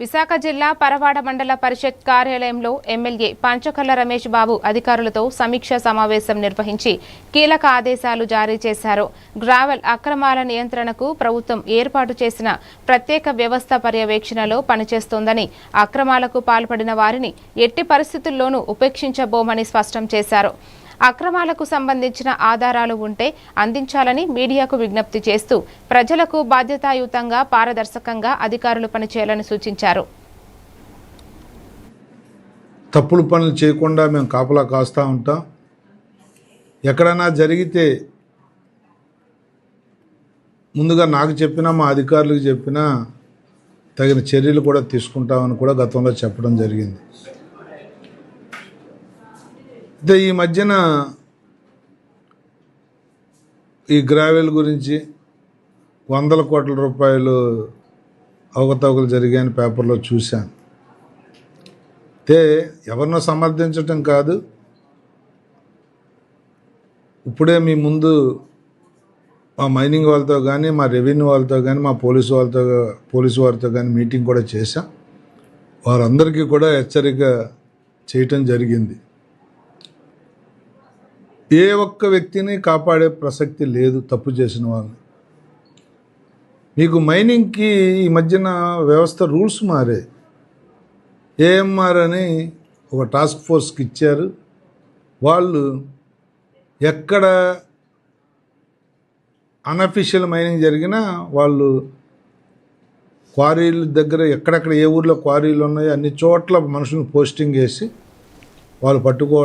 విశాఖ జిల్లా పరవాడ మండల పరిషత్ కార్యాలయంలో ఎమ్మెల్యే పంచకర్ల రమేష్ బాబు అధికారులతో సమీక్ష సమావేశం నిర్వహించి కీలక ఆదేశాలు జారీ చేశారు. గ్రావెల్ అక్రమాల నియంత్రణకు ప్రభుత్వం ఏర్పాటు చేసిన ప్రత్యేక వ్యవస్థ పర్యవేక్షణలో పనిచేస్తోందని, అక్రమాలకు పాల్పడిన వారిని ఎట్టి పరిస్థితుల్లోనూ ఉపేక్షించబోమని స్పష్టం చేశారు. అక్రమాలకు సంబంధించిన ఆధారాలు ఉంటే అందించాలని మీడియాకు విజ్ఞప్తి చేస్తూ ప్రజలకు బాధ్యతాయుతంగా, పారదర్శకంగా అధికారులు పనిచేయాలని సూచించారు. తప్పుడు పనులు చేయకుండా మేము కాపలా కాస్తూ ఉంటాం. ఎక్కడైనా జరిగితే ముందుగా నాకు చెప్పినా, మా అధికారులకు చెప్పినా తగిన చర్యలు కూడా తీసుకుంటామని కూడా గతంలో చెప్పడం జరిగింది. అయితే ఈ మధ్యన ఈ గ్రావెల్ గురించి 100 కోట్ల రూపాయలు అవకతవకలు జరిగాయని పేపర్లో చూశాను. అయితే ఎవరినో సమర్థించటం కాదు, ఇప్పుడే మీ ముందు మా మైనింగ్ వాళ్ళతో కానీ, మా రెవెన్యూ వాళ్ళతో కానీ, మా పోలీసు వారితో కానీ మీటింగ్ కూడా చేశాం. వారందరికీ కూడా హెచ్చరిక చేయటం జరిగింది. ఏ ఒక్క వ్యక్తిని కాపాడే ప్రసక్తి లేదు తప్పు చేసిన వాళ్ళని. మీకు మైనింగ్కి ఈ మధ్యన వ్యవస్థ రూల్స్ మారే. ఏఎంఆర్ అని ఒక టాస్క్ ఫోర్స్కి ఇచ్చారు. వాళ్ళు ఎక్కడ అన్అఫీషియల్ మైనింగ్ జరిగినా వాళ్ళు క్వారీల దగ్గర ఎక్కడెక్కడ ఏ ఊర్లో క్వారీలు ఉన్నాయో అన్ని చోట్ల మనుషులను పోస్టింగ్ చేసి వాళ్ళు పట్టుకో